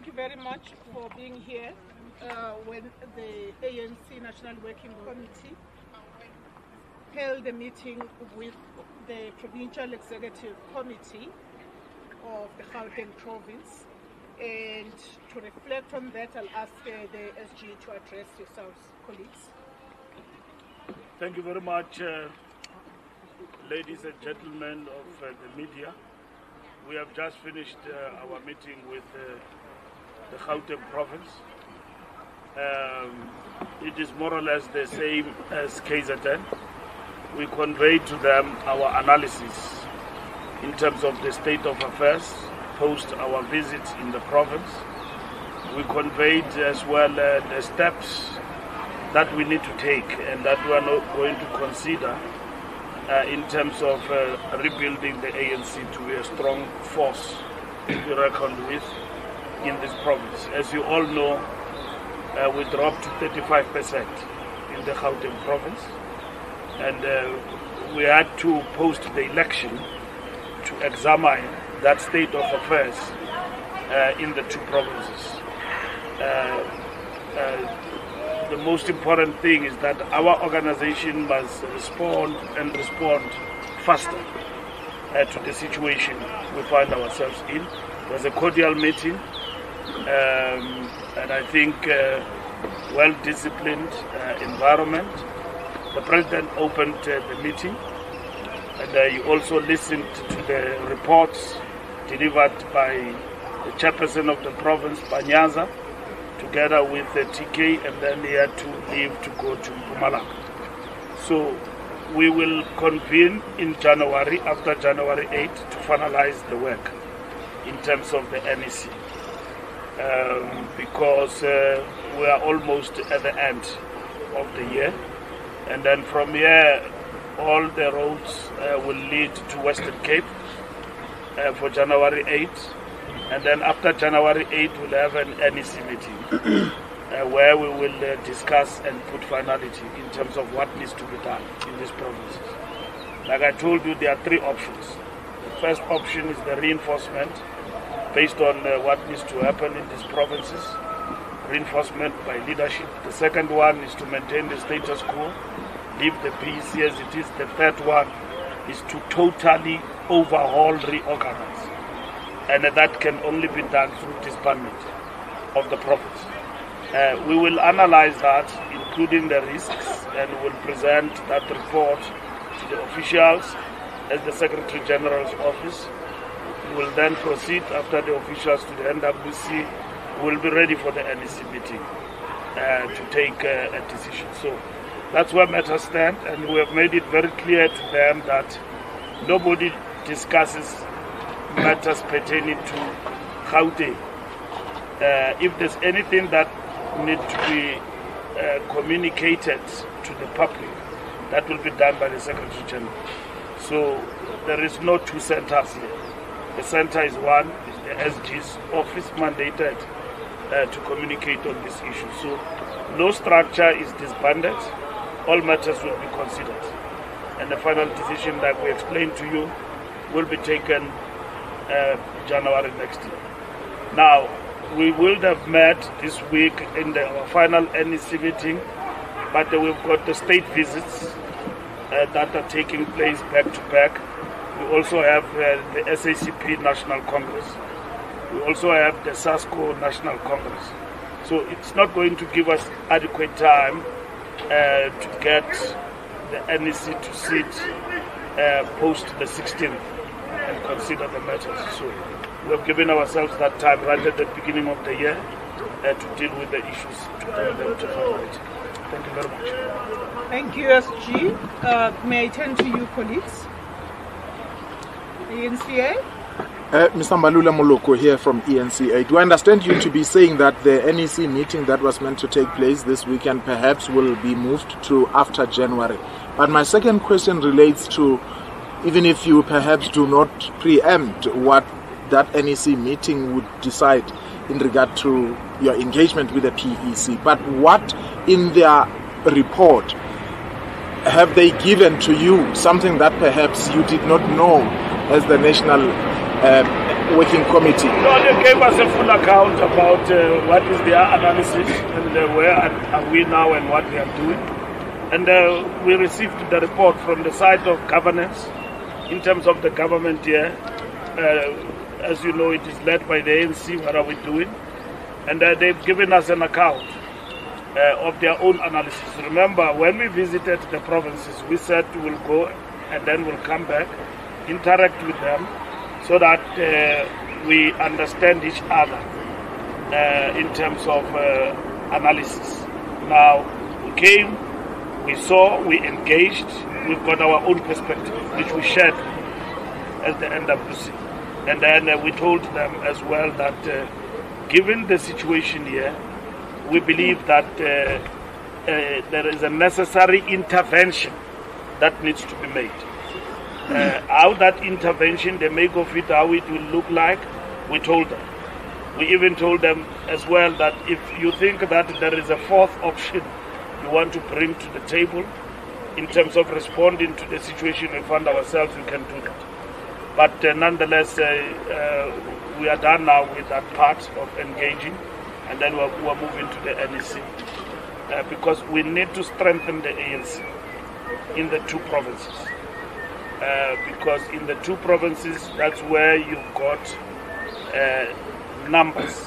Thank you very much for being here when the ANC National Working Committee held a meeting with the Provincial Executive Committee of the Gauteng Province. And to reflect on that, I'll ask the SG to address yourselves, colleagues. Thank you very much, ladies and gentlemen of the media. We have just finished our meeting with the Gauteng Province. It is more or less the same as KZN. We conveyed to them our analysis in terms of the state of affairs post our visit in the province. We conveyed as well the steps that we need to take and that we are not going to consider in terms of rebuilding the ANC to be a strong force to be reckoned with in this province. As you all know, we dropped to 35% in the Gauteng province, and we had to post the election to examine that state of affairs in the two provinces. The most important thing is that our organization must respond faster to the situation we find ourselves in. It was a cordial meeting, and I think well-disciplined environment. The President opened the meeting, and you also listened to the reports delivered by the chairperson of the province, Panyaza, together with the TK, and then they had to leave to go to Mpumalanga. So we will convene in January, after January 8, to finalize the work in terms of the NEC, because we are almost at the end of the year, and then from here all the roads will lead to Western Cape for January 8. And then after January 8, we'll have an NEC meeting where we will discuss and put finality in terms of what needs to be done in these provinces. Like I told you, there are three options. The first option is the reinforcement based on what needs to happen in these provinces, reinforcement by leadership. The second one is to maintain the status quo, leave the PEC as it is. The third one is to totally overhaul, reorganize. And that can only be done through disbandment of the province. We will analyze that, including the risks, and will present that report to the officials at the Secretary General's office. We will then proceed after the officials to the NWC. We will be ready for the NEC meeting to take a decision. So that's where matters stand, and we have made it very clear to them that nobody discusses matters pertaining to Gauteng. If there's anything that needs to be communicated to the public, that will be done by the Secretary General. So there is no two centers here. The center is one, is the SG's office mandated to communicate on this issue. So no structure is disbanded. All matters will be considered. And the final decision, like we explained to you, will be taken January next year. Now, we will have met this week in our final NEC meeting, but we've got the state visits that are taking place back to back. We also have the SACP National Congress. We also have the SASCO National Congress. So it's not going to give us adequate time to get the NEC to sit post the 16th and consider the matters. So we have given ourselves that time right at the beginning of the year to deal with the issues, to bring them to finality. Thank you very much. Thank you, SG. May I turn to you, colleagues? The ENCA? Mr. Mbalula Moloko here from ENCA. Do I understand you to be saying that the NEC meeting that was meant to take place this weekend perhaps will be moved to after January? But my second question relates to, even if you perhaps do not preempt what that NEC meeting would decide in regard to your engagement with the PEC, but what in their report have they given to you, something that perhaps you did not know as the national working committee? No, they gave us a full account about what is their analysis and where are we now and what we are doing. And we received the report from the side of governance in terms of the government here. As you know, it is led by the ANC. What are we doing? And they've given us an account of their own analysis. Remember, when we visited the provinces, we said we'll go and then we'll come back, interact with them, so that we understand each other in terms of analysis. Now, we came, we saw, we engaged, we've got our own perspective, which we shared as the NWC. And then we told them as well that given the situation here, we believe that there is a necessary intervention that needs to be made. How that intervention, the make of it, how it will look like, we told them. We even told them as well that if you think that there is a fourth option you want to bring to the table in terms of responding to the situation we found ourselves, we can do that. But nonetheless, we are done now with that part of engaging, and then we're moving to the NEC because we need to strengthen the ANC in the two provinces. Because in the two provinces, that's where you've got numbers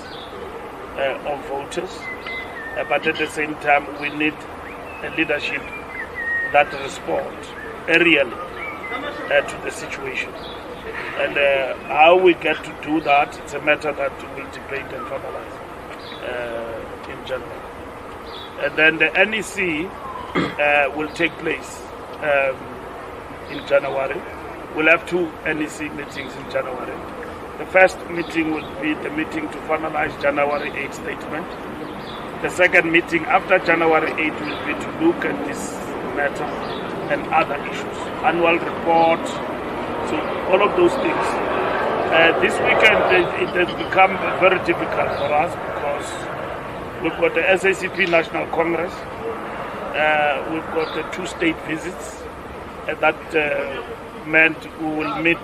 of voters, but at the same time, we need a leadership that responds aerially to the situation. And how we get to do that, it's a matter that we'll debate and finalize in January. And then the NEC will take place in January. We'll have two NEC meetings in January. The first meeting will be the meeting to finalize January 8 statement. The second meeting after January 8 will be to look at this matter and other issues. Annual report, so all of those things. This weekend it has become very difficult for us because we've got the SACP National Congress, we've got the two state visits, that meant we will meet,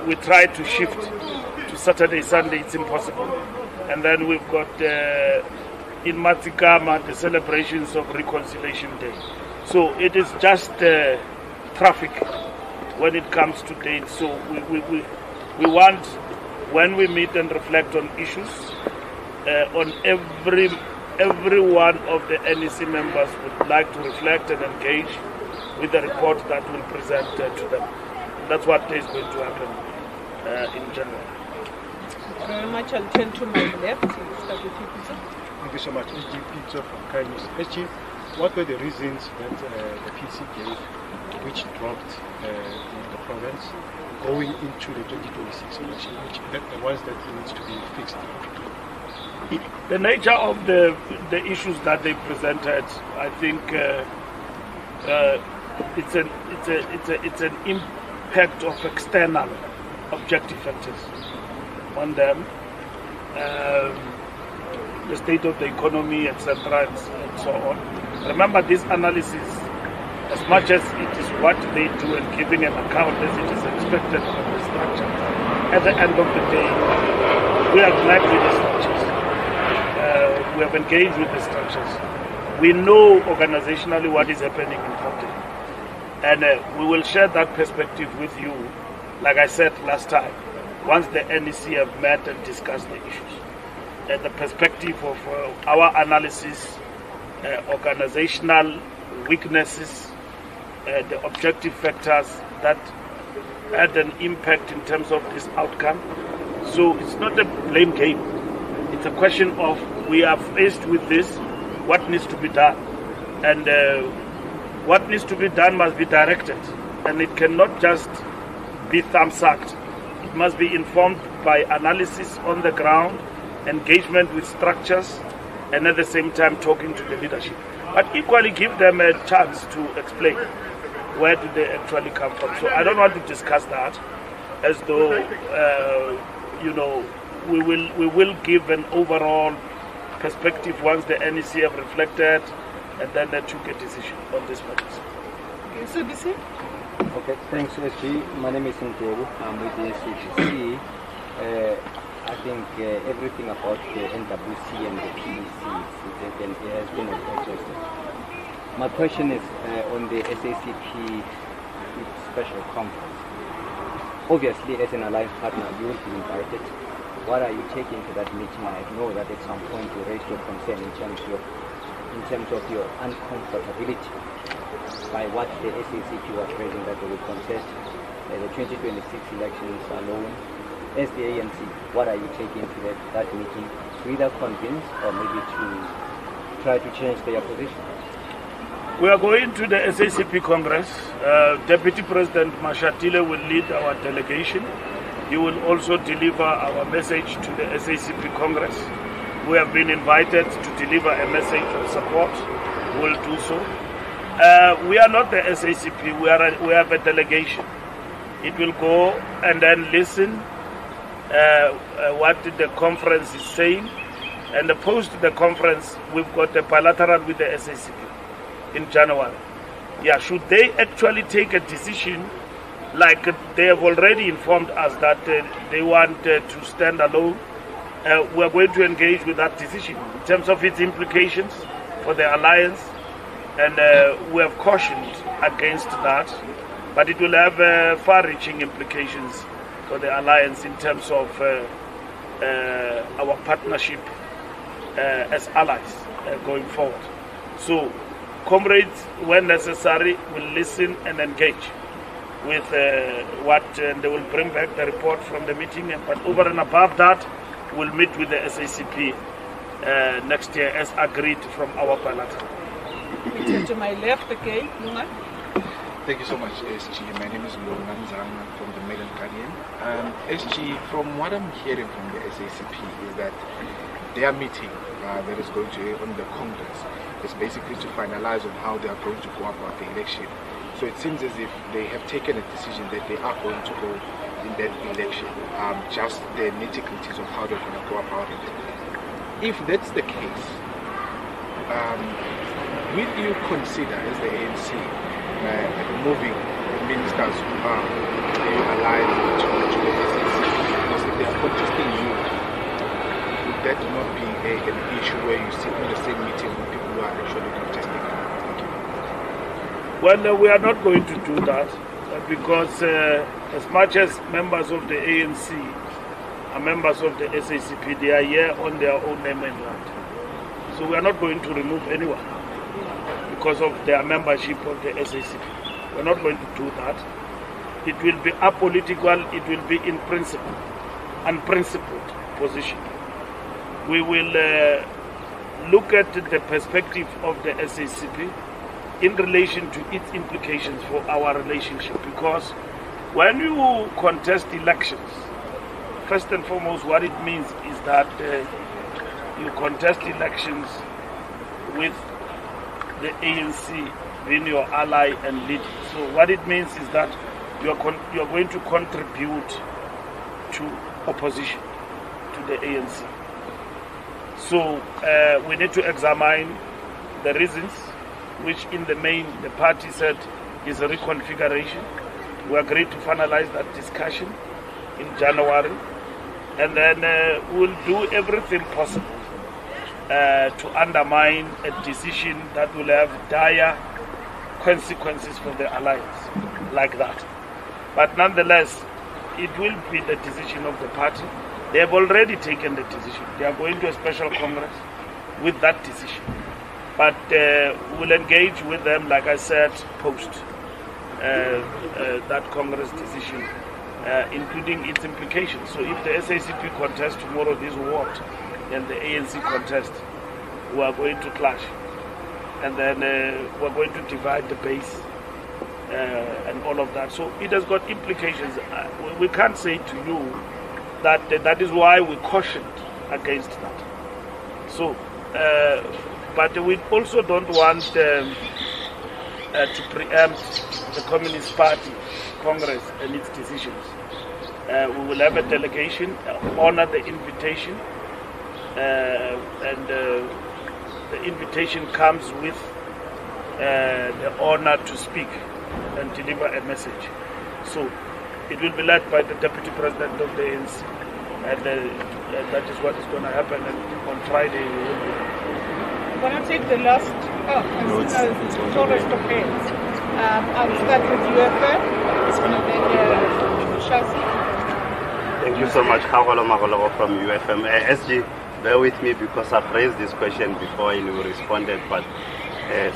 we try to shift to Saturday, Sunday, it's impossible. And then we've got in Matikama the celebrations of Reconciliation Day. So it is just traffic when it comes to dates. So we want, when we meet and reflect on issues, on every one of the NEC members would like to reflect and engage with the report that we'll present to them. That's what is going to happen in January. Thank you very much. I'll turn to my left. Start with you, Peter. Thank you so much. SG Peter from Kai News. SG, what were the reasons that the PC gave which dropped in the province going into the 2026 election, the ones that needs to be fixed? The nature of the issues that they presented, I think it's an impact of external objective factors on them, the state of the economy, etc., and so on. Remember, this analysis, as much as it is what they do and giving an account as it is expected from the structure, at the end of the day, we have met with the structures. We have engaged with the structures. We know organizationally what is happening in Gauteng. And we will share that perspective with you, like I said last time, once the NEC have met and discussed the issues. The perspective of our analysis, organizational weaknesses, the objective factors that had an impact in terms of this outcome. So it's not a blame game. It's a question of we are faced with this, what needs to be done. And what needs to be done must be directed. And it cannot just be thumb-sucked. It must be informed by analysis on the ground, engagement with structures, and at the same time talking to the leadership. But equally give them a chance to explain where do they actually come from. So I don't want to discuss that as though, we will give an overall perspective once the NEC have reflected, and then they took a decision on this matter. Okay, so BC? Okay, thanks SG. My name is Ntebu. I'm with the SACC. I think everything about the NWC and the PEC has been exhausted. My question is on the SACP special conference. Obviously, as an alliance partner, you will be invited. What are you taking to that meeting? I know that at some point you raised your concern in terms of your uncomfortability by what the SACP was raising, that they would contest the 2026 elections alone. As the ANC, what are you taking to that meeting to either convince or maybe to try to change their position? We are going to the SACP Congress. Deputy President Mashatile will lead our delegation. He will also deliver our message to the SACP Congress. We have been invited to deliver a message of support. We will do so. We are not the SACP, we have a delegation. It will go and then listen what the conference is saying, and post the conference we've got a bilateral with the SACP in January. Yeah, should they actually take a decision, like they have already informed us that they want to stand alone, we are going to engage with that decision in terms of its implications for the alliance, and we have cautioned against that, but it will have far-reaching implications for the alliance in terms of our partnership as allies going forward. So, comrades, when necessary, will listen and engage with what they will bring back the report from the meeting. But over and above that, we'll meet with the SACP next year as agreed from our bilateral. To my left, okay, Lunga. Thank you so much, SG. My name is Lunga Nzanga from the Mail and Guardian. SG, from what I'm hearing from the SACP is that their meeting that is going to on the Congress is basically to finalize on how they are going to go about the election. So it seems as if they have taken a decision that they are going to go in that election, just the nitty-gritties of how they're going to go about it. If that's the case, will you consider as the ANC removing the ministers who are allied to the SACP? Because if they are contesting you, would that not be an issue where you sit in the same meeting with people who are actually contesting? Thank you. Well, we are not going to do that because as much as members of the ANC are members of the SACP, they are here on their own name and land. So we are not going to remove anyone because of their membership of the SACP. We are not going to do that. It will be apolitical, it will be in principle, unprincipled position. We will look at the perspective of the SACP in relation to its implications for our relationship, because when you contest elections, first and foremost what it means is that you contest elections with the ANC being your ally and leader. So what it means is that you're going to contribute to opposition to the ANC. So we need to examine the reasons, which in the main the party said is a reconfiguration. We agreed to finalize that discussion in January, and then we'll do everything possible to undermine a decision that will have dire consequences for the alliance like that. But nonetheless, it will be the decision of the party. They have already taken the decision. They are going to a special congress with that decision. But we'll engage with them, like I said, post that congress decision, including its implications. So if the SACP contest tomorrow this award, and the ANC contest, we are going to clash. And then we're going to divide the base and all of that. So it has got implications. We can't say to you that that is why we cautioned against that. So, but we also don't want to preempt the Communist Party Congress and its decisions. We will have a delegation, honor the invitation, and the invitation comes with the honor to speak and deliver a message. So it will be led by the Deputy President of the ANC. and that is what is going to happen. And on Friday, we will be. I'm going to take the last tourist of hands. I'll start with UFM. Thank you so much, Karolo Magologo from UFM. SG, bear with me because I've raised this question before and you responded, but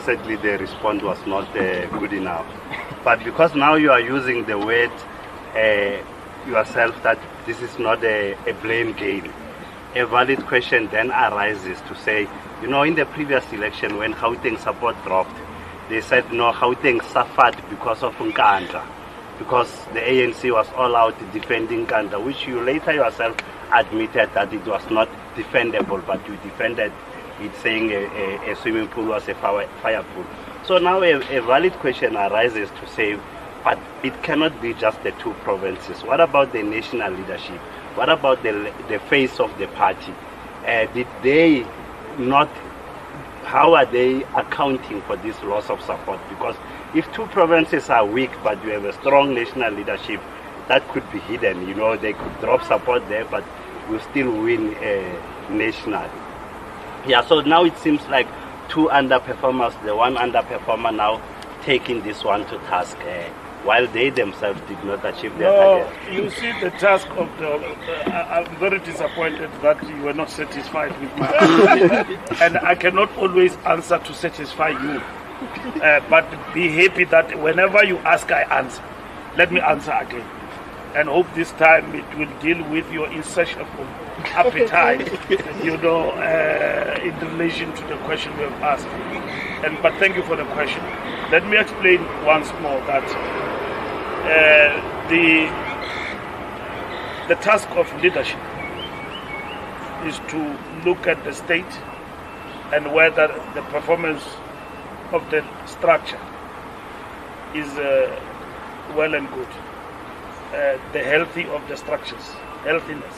sadly the response was not good enough. But because now you are using the word yourself that this is not a blame game, a valid question then arises to say, you know, in the previous election when Gauteng support dropped, they said no, Gauteng suffered because of Nkandla, because the ANC was all out defending Nkandla, which you later yourself admitted that it was not defendable, but you defended it saying a swimming pool was a fire pool. So now a valid question arises to say, but it cannot be just the two provinces. What about the national leadership? What about the face of the party? Did they not, how are they accounting for this loss of support? Because if two provinces are weak but you have a strong national leadership, that could be hidden. You know, they could drop support there, but will still win nationally. Yeah, so now it seems like two underperformers, the one underperformer now taking this one to task, while they themselves did not achieve their target. You see the task of I'm very disappointed that you were not satisfied with my answer. And I cannot always answer to satisfy you. But be happy that whenever you ask, I answer. Let me answer again. And hope this time it will deal with your insatiable appetite, you know, in relation to the question we have asked. But thank you for the question. Let me explain once more that the task of leadership is to look at the state and whether the performance of the structure is well and good. The healthy of the structures, healthiness.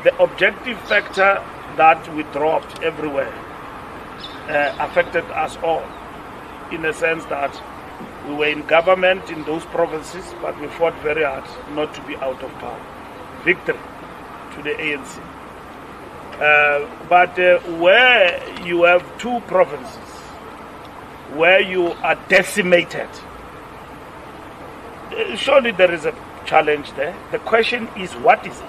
The objective factor that we dropped everywhere affected us all, in a sense that we were in government in those provinces, but we fought very hard not to be out of power. Victory to the ANC. But where you have two provinces, where you are decimated, surely there is a challenge there. The question is, what is it?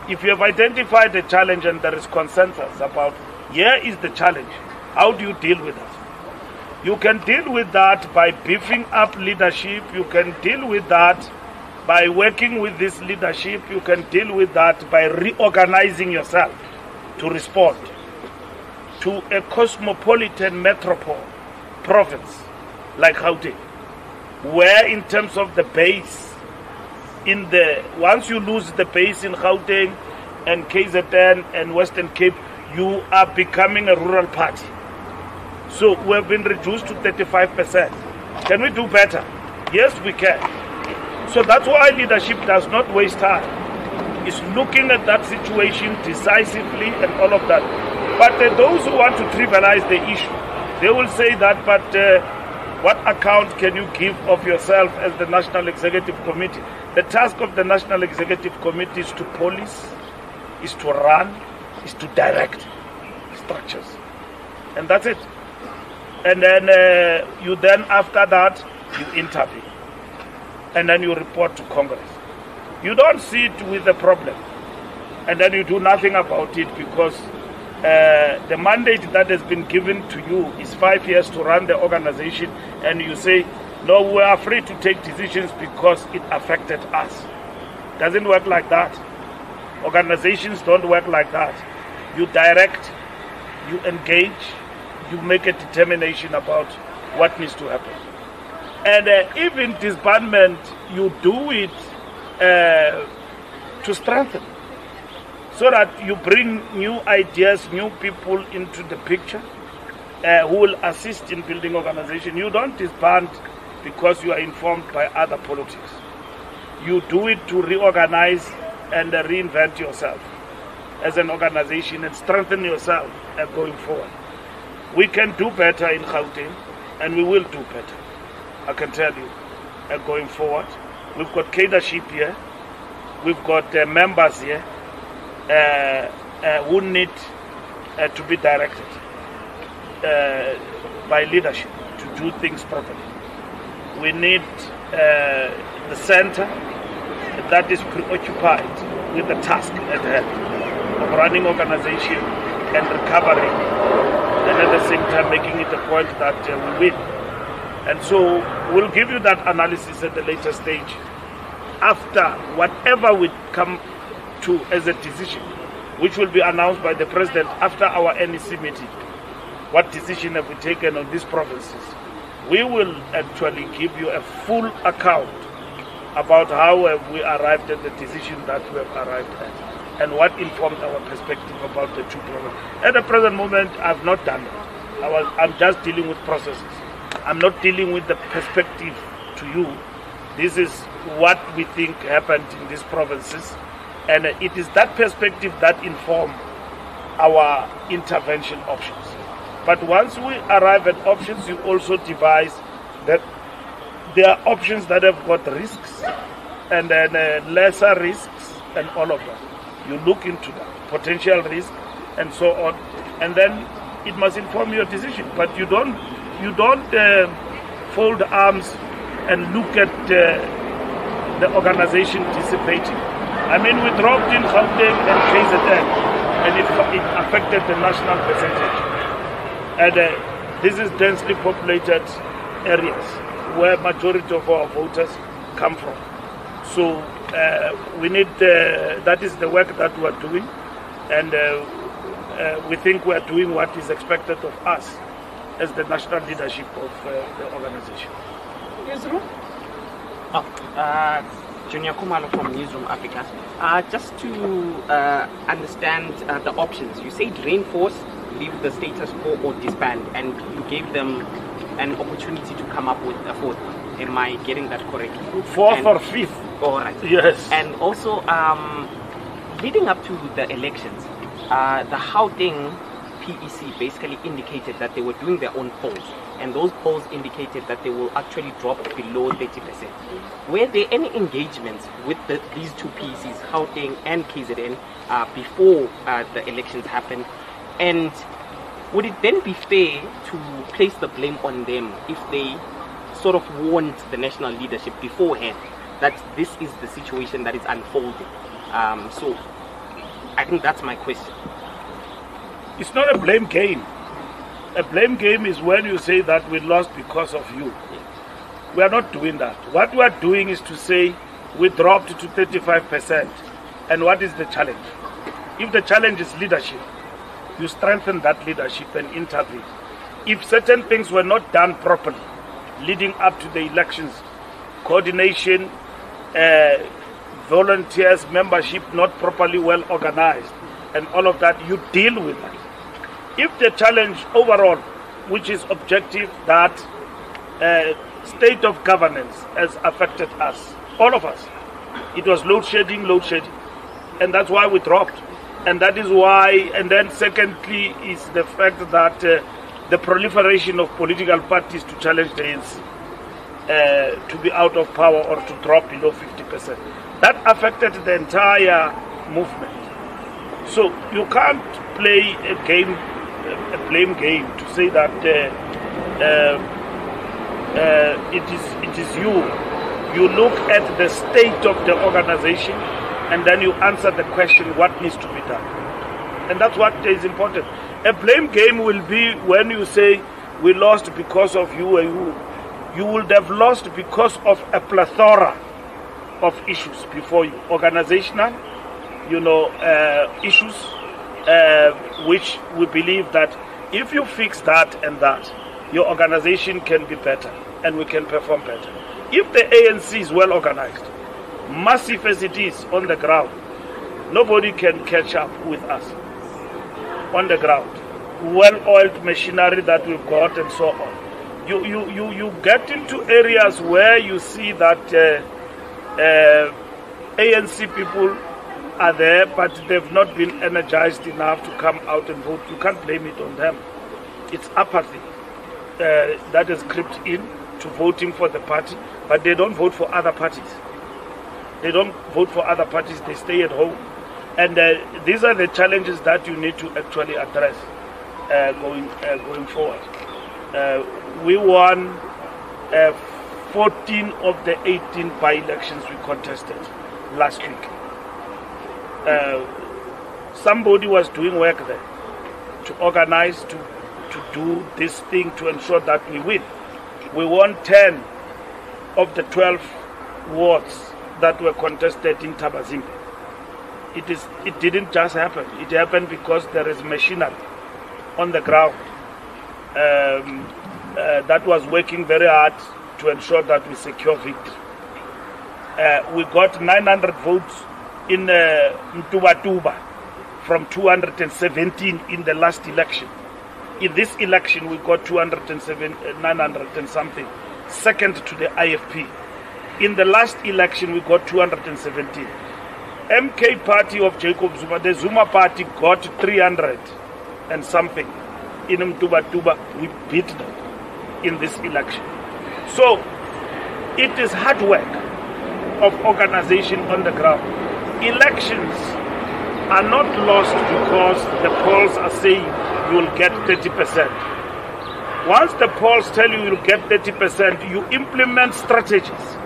If you have identified the challenge and there is consensus about, here is the challenge, how do you deal with it? You can deal with that by beefing up leadership. You can deal with that by working with this leadership. You can deal with that by reorganizing yourself to respond to a cosmopolitan metropole province like Gauteng, where in terms of the base, once you lose the base in Gauteng and KZN and Western Cape, you are becoming a rural party. So we have been reduced to 35%. Can we do better? Yes, we can. So that's why leadership does not waste time. It's looking at that situation decisively and all of that. But those who want to trivialize the issue, they will say that, but what account can you give of yourself as the National Executive Committee? The task of the National Executive Committee is to police, is to run, is to direct structures. And that's it. And then you then, after that, you intervene. And then you report to Congress. You don't sit with the problem. And then you do nothing about it because the mandate that has been given to you is 5 years to run the organization. And you say, no, we are free to take decisions because it affected us. Doesn't work like that. Organizations don't work like that. You direct, you engage, you make a determination about what needs to happen. And even disbandment, you do it to strengthen, so that you bring new ideas, new people into the picture who will assist in building organization. You don't disband because you are informed by other politics. You do it to reorganize and reinvent yourself as an organization and strengthen yourself going forward. We can do better in Gauteng, and we will do better, I can tell you, going forward. We've got leadership here. we've got members here who need to be directed by leadership to do things properly. We need the center that is preoccupied with the task at hand of running organization and recovery, and at the same time making it a point that we win. And so we'll give you that analysis at the later stage after whatever we come to as a decision, which will be announced by the President after our NEC meeting. What decision have we taken on these provinces? We will actually give you a full account about how we arrived at the decision that we have arrived at and what informed our perspective about the two provinces. At the present moment, I've not done that. I'm just dealing with processes. I'm not dealing with the perspective to you. This is what we think happened in these provinces, and it is that perspective that informs our intervention options. But once we arrive at options, you also devise that there are options that have got risks and then lesser risks and all of that. You look into that potential risk and so on, and then it must inform your decision. But you don't fold arms and look at the organization dissipating. I mean, we dropped in Gauteng and KZN, and it affected the national percentage. And this is densely populated areas where majority of our voters come from. So we need, that is the work that we are doing, and we think we are doing what is expected of us as the national leadership of the organization. Newsroom? Junior Kumalo from Newsroom Africa. Just to understand the options, you said reinforce, leave the status quo, or disband, and you gave them an opportunity to come up with a fourth. Am I getting that correct? Fourth or fifth. All right. Yes. And also, leading up to the elections, the Gauteng PEC basically indicated that they were doing their own polls, and those polls indicated that they will actually drop below 30%. Were there any engagements with these two PECs, Gauteng and KZN, before the elections happened? And would it then be fair to place the blame on them if they sort of warned the national leadership beforehand that this is the situation that is unfolding? So I think that's my question. It's not a blame game. A blame game is when you say that we lost because of you. We are not doing that. What we are doing is to say we dropped to 35%. And what is the challenge? If the challenge is leadership, you strengthen that leadership and intervene. If certain things were not done properly leading up to the elections, coordination, volunteers, membership not properly well organized, and all of that, you deal with that. If the challenge overall, which is objective, that state of governance has affected us, all of us, it was load shedding, and that's why we dropped. And that is why, and then secondly is the fact that the proliferation of political parties to challenge the ANC to be out of power or to drop below 50%. That affected the entire movement. So you can't play a game, a blame game, to say that it is you. You look at the state of the organization, and then you answer the question, what needs to be done? And that's what is important. A blame game will be when you say, we lost because of you and you. You would have lost because of a plethora of issues before you. Organizational, issues, which we believe that if you fix that and that, your organization can be better and we can perform better. If the ANC is well organized, massive as it is on the ground, nobody can catch up with us on the ground. Well-oiled machinery that we've got and so on. You get into areas where you see that ANC people are there, but they've not been energized enough to come out and vote. You can't blame it on them. It's apathy that has crept in to voting for the party, but they don't vote for other parties. They don't vote for other parties, they stay at home. And these are the challenges that you need to actually address going forward. We won 14 of the 18 by-elections we contested last week. Somebody was doing work there to organize, to do this thing to ensure that we win. We won 10 of the 12 wards that were contested in Tabazimbi. It didn't just happen. It happened because there is machinery on the ground that was working very hard to ensure that we secure victory. We got 900 votes in Mtuba from 217 in the last election. In this election, we got 900 and something, second to the IFP. In the last election, we got 217. MK party of Jacob Zuma, the Zuma party, got 300 and something. In Mtuba, we beat them in this election. So, it is hard work of organization on the ground. Elections are not lost because the polls are saying you will get 30%. Once the polls tell you you'll get 30%, you implement strategies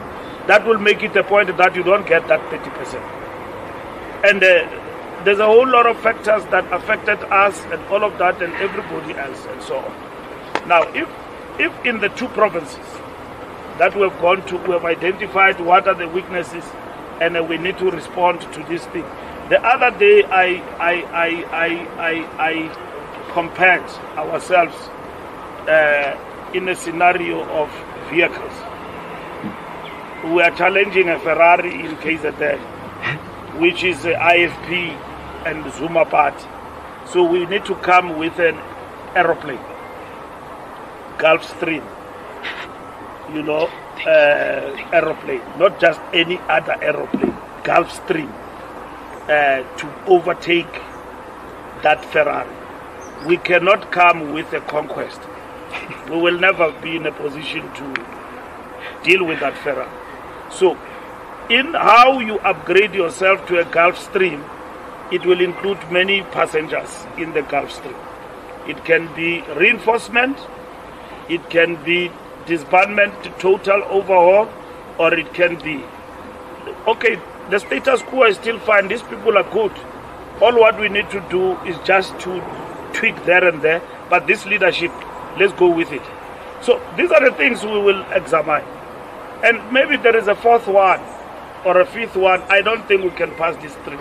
that will make it a point that you don't get that 30%. And there's a whole lot of factors that affected us and all of that and everybody else and so on. Now, if in the two provinces that we have gone to, we have identified what are the weaknesses and we need to respond to this thing. The other day, I compared ourselves in a scenario of vehicles. We are challenging a Ferrari in KZN, which is IFP and Zuma Party. So we need to come with an aeroplane, Gulfstream, aeroplane, not just any other aeroplane, Gulfstream, to overtake that Ferrari. We cannot come with a conquest. We will never be in a position to deal with that Ferrari. So, in how you upgrade yourself to a Gulfstream, it will include many passengers in the Gulfstream. It can be reinforcement, it can be disbandment, total overhaul, or it can be, okay, the status quo is still fine, these people are good. All what we need to do is just to tweak there and there, but this leadership, let's go with it. So these are the things we will examine. And maybe there is a fourth one or a fifth one. I don't think we can pass these three.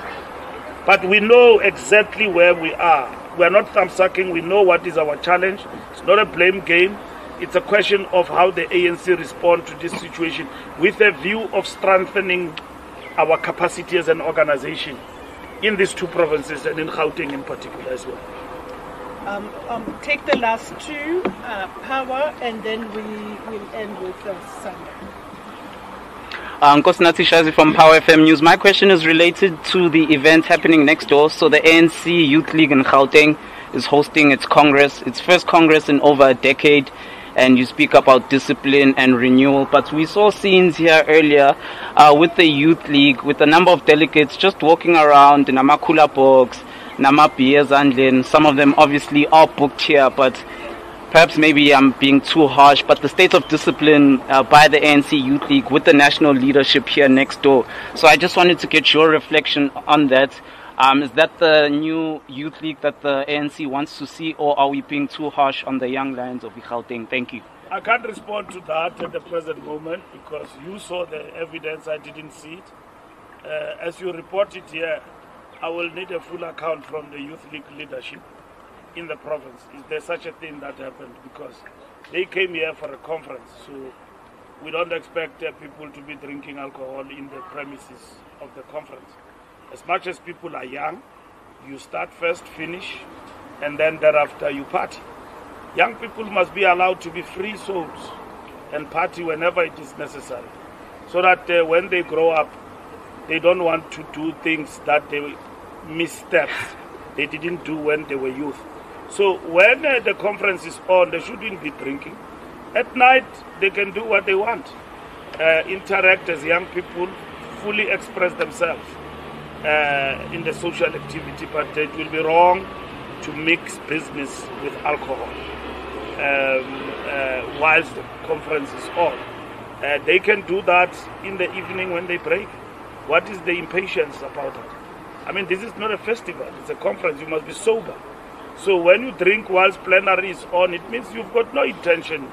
But we know exactly where we are. We are not thumb-sucking. We know what is our challenge. It's not a blame game. It's a question of how the ANC respond to this situation with a view of strengthening our capacity as an organization in these two provinces and in Gauteng in particular as well. Take the last two, Power, and then we will end with Sunday. Nkosinathi Shazi from Power FM News. My question is related to the event happening next door. So the ANC Youth League in Gauteng is hosting its Congress, its first Congress in over a decade. And you speak about discipline and renewal. But we saw scenes here earlier with the Youth League, with a number of delegates just walking around in Amakula box, Namapiyas and some of them obviously are booked here, but perhaps maybe I'm being too harsh, but the state of discipline by the ANC Youth League with the national leadership here next door. So I just wanted to get your reflection on that. Is that the new youth league that the ANC wants to see, or are we being too harsh on the young lions of Gauteng? Thank you. I can't respond to that at the present moment because you saw the evidence, I didn't see it. As you reported here, I will need a full account from the youth league leadership in the province. Is there such a thing that happened? Because they came here for a conference, so we don't expect people to be drinking alcohol in the premises of the conference. As much as people are young, you start first, finish, and then thereafter you party. Young people must be allowed to be free souls and party whenever it is necessary, so that when they grow up, they don't want to do things that they missteps they didn't do when they were youth. So when the conference is on, they shouldn't be drinking. At night, they can do what they want. Interact as young people, fully express themselves in the social activity, but it will be wrong to mix business with alcohol whilst the conference is on. They can do that in the evening when they break. What is the impatience about it? I mean, this is not a festival, it's a conference, you must be sober. So when you drink whilst plenary is on, it means you've got no intention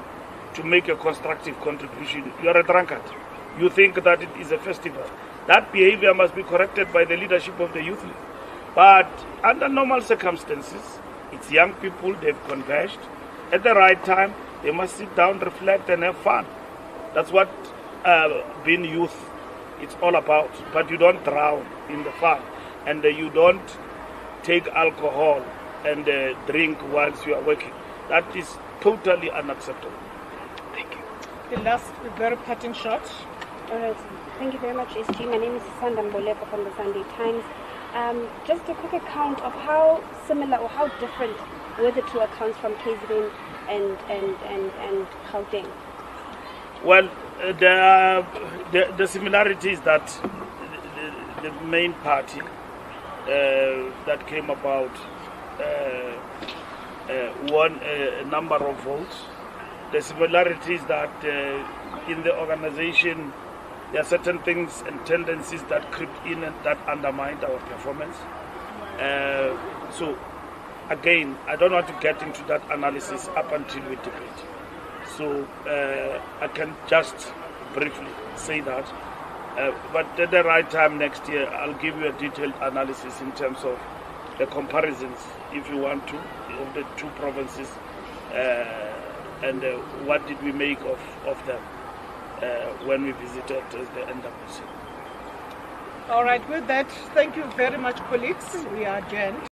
to make a constructive contribution. You are a drunkard. You think that it is a festival. That behavior must be corrected by the leadership of the youth league. But under normal circumstances, it's young people, they've converged. At the right time, they must sit down, reflect, and have fun. That's what being youth, it's all about. But you don't drown in the fun. And you don't take alcohol and drink whilst you are working. That is totally unacceptable. Thank you. The last very parting shot. All right. Thank you very much, SG. My name is Sanda Mboleko from the Sunday Times. Just a quick account of how similar or how different were the two accounts from KZN and Gauteng. Well, the similarity is that the main party that came about won a number of votes. The similarity is that in the organization there are certain things and tendencies that creep in and that undermined our performance. So again, I don't want to get into that analysis up until we debate. So I can just briefly say that. But at the right time next year, I'll give you a detailed analysis in terms of the comparisons, if you want to, of the two provinces and what did we make of them when we visited the NWC. All right, with that, thank you very much, colleagues. We are adjourned.